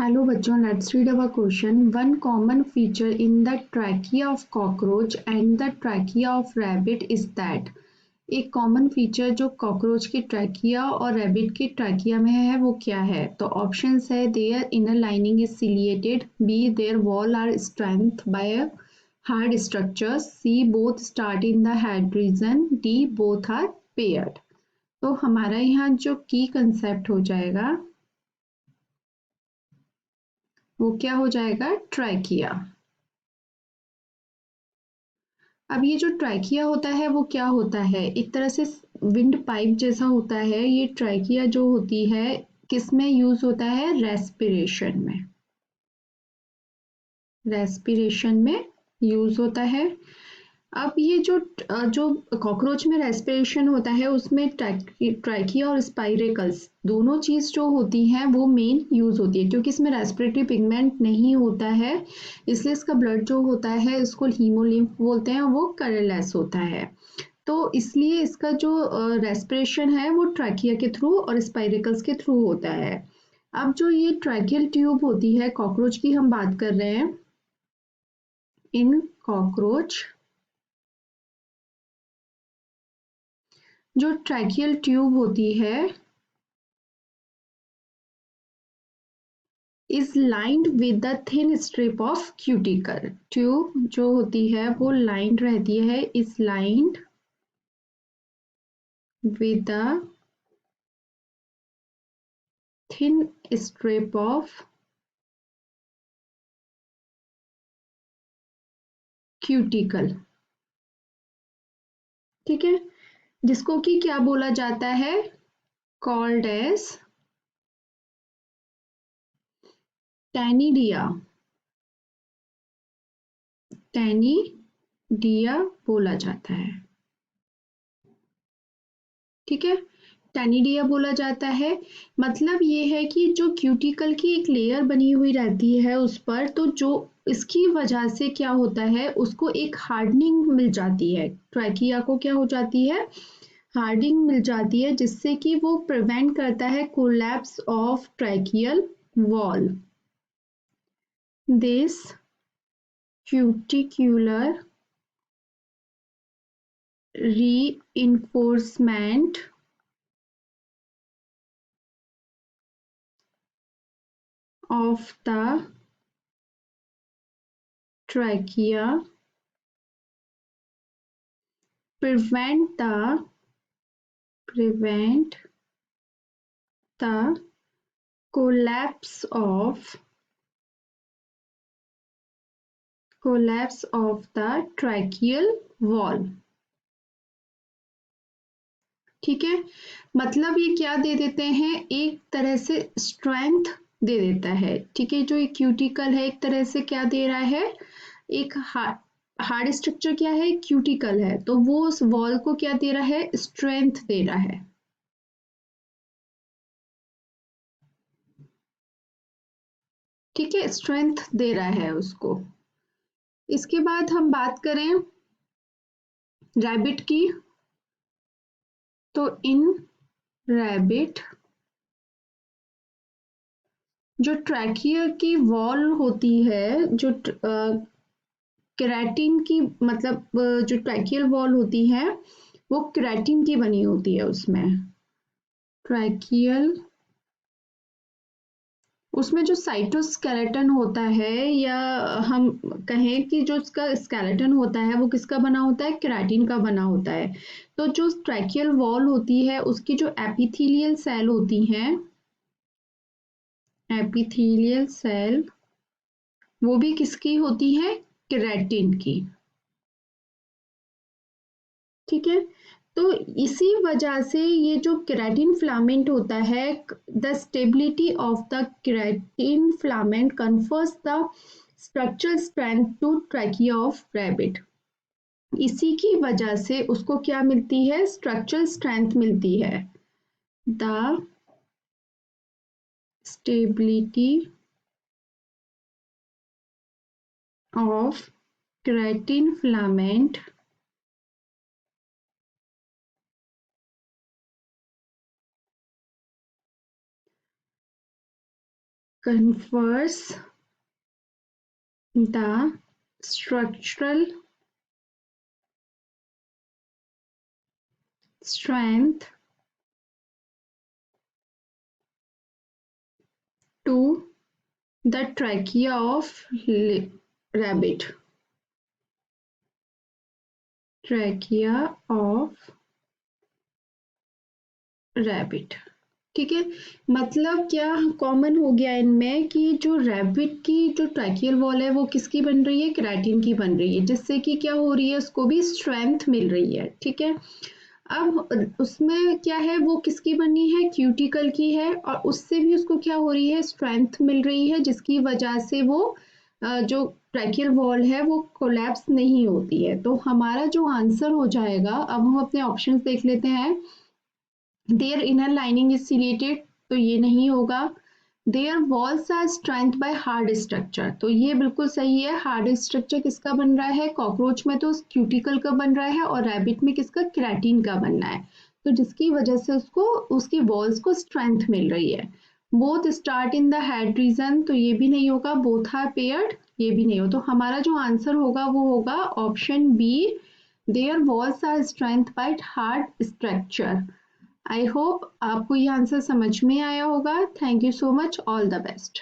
Hello बच्चों, let's read our question. One common feature in the trachea of cockroach and the trachea of rabbit is that एक common feature जो cockroach की trachea और rabbit की trachea में है वो क्या है? तो ऑप्शंस है their inner lining is ciliated, B their wall are strength by hard structures, C both start in the head region, D both are paired. तो हमारा यहाँ जो की कंसेप्ट हो जाएगा वो क्या हो जाएगा? ट्रैकिया। अब ये जो ट्रैकिया होता है वो क्या होता है? एक तरह से विंड पाइप जैसा होता है। ये ट्रैकिया जो होती है किस में यूज होता है? रेस्पिरेशन में। रेस्पिरेशन में यूज होता है। अब ये जो कॉकरोच में रेस्पिरेशन होता है उसमें ट्रैकिया और स्पाइरेकल्स दोनों चीज जो होती हैं वो मेन यूज होती है, क्योंकि इसमें रेस्पिरेटरी पिगमेंट नहीं होता है, इसलिए इसका ब्लड जो होता है इसको हीमोलिम्फ बोलते हैं, वो कलरलेस होता है। तो इसलिए इसका जो रेस्पिरेशन है वो ट्रैकिया के थ्रू और स्पाइरेकल्स के थ्रू होता है। अब जो ये ट्रैकियल ट्यूब होती है, कॉकरोच की हम बात कर रहे हैं। इन कॉकरोच जो ट्रैकियल ट्यूब होती है is lined with the thin strip of cuticle. Tube जो होती है वो लाइंड रहती है, is lined with the thin strip of cuticle. ठीक है, जिसको कि क्या बोला जाता है? Called as टैनिडिया। टैनिडिया बोला जाता है। ठीक है, टैनिडिया बोला जाता है। मतलब ये है कि जो क्यूटिकल की एक लेयर बनी हुई रहती है उस पर, तो जो इसकी वजह से क्या होता है उसको एक हार्डनिंग मिल जाती है। ट्रैकिया को क्या हो जाती है? हार्डिंग मिल जाती है, जिससे कि वो प्रिवेंट करता है collapse of tracheal wall. This cuticular reinforcement of the trachea prevent the collapse of the tracheal wall। ठीक है, मतलब ये क्या दे देते हैं? एक तरह से स्ट्रेंथ दे देता है। ठीक है, जो ये क्यूटिकल है एक तरह से क्या दे रहा है? एक हार्ड स्ट्रक्चर क्या है? क्यूटिकल है, तो वो उस वॉल को क्या दे रहा है? स्ट्रेंथ दे रहा है। ठीक है, स्ट्रेंथ दे रहा है उसको। इसके बाद हम बात करें रैबिट की, तो इन रैबिट जो ट्रैकिया की वॉल होती है, जो केराटिन की, मतलब जो ट्रैकियल वॉल होती है वो केराटिन की बनी होती है। उसमें ट्रैकियल, उसमें जो साइटोस्केलेटन होता है, या हम कहें कि जो उसका स्केलेटन होता है वो किसका बना होता है? केराटिन का बना होता है। तो जो ट्रैकियल वॉल होती है उसकी जो एपिथेलियल सेल होती हैं, एपिथेलियल सेल वो भी किसकी होती है? केराटिन की। ठीक है, तो इसी वजह से ये जो केराटिन फिलामेंट होता है, the stability of the keratin filament confers the structural strength to trachea of rabbit. इसी की वजह से उसको क्या मिलती है? स्ट्रक्चरल स्ट्रेंथ मिलती है। The stability of keratin filament confers the structural strength to the trachea of rabbit. Trachea of rabbit. ठीक है, मतलब क्या कॉमन हो गया इनमें कि जो रैबिट की जो ट्रैकियल वॉल है वो किसकी बन रही है, केराटिन की बन रही है, जिससे कि क्या हो रही है, उसको भी स्ट्रेंथ मिल रही है। ठीक है, अब उसमें क्या है, वो किसकी बनी है, क्यूटिकल की है, और उससे भी उसको क्या हो रही है, स्ट्रेंथ मिल रही है, जिसकी वजह से वो जो ट्रैकियल वॉल है वो कोलैप्स नहीं होती है। तो हमारा जो आंसर हो जाएगा, अब हम अपने ऑप्शंस देख लेते हैं। Their inner lining is ciliated, तो ये नहीं होगा। Their walls are strength by hard structure, तो ये बिल्कुल सही है। हार्ड स्ट्रक्चर किसका बन रहा है, कॉकरोच में तो क्यूटिकल का बन रहा है, और रैबिट में किसका, केराटिन का बनना है, तो जिसकी वजह से उसको उसकी वॉल्स को स्ट्रेंथ मिल रही है। Both start in the head reason, तो ये भी नहीं होगा। बोथ आर पेयर्ड, ये भी नहीं हो। तो हमारा जो आंसर होगा वो होगा option B, their walls are strength by hard structure. I hope आपको ये आंसर समझ में आया होगा। Thank you so much, all the best.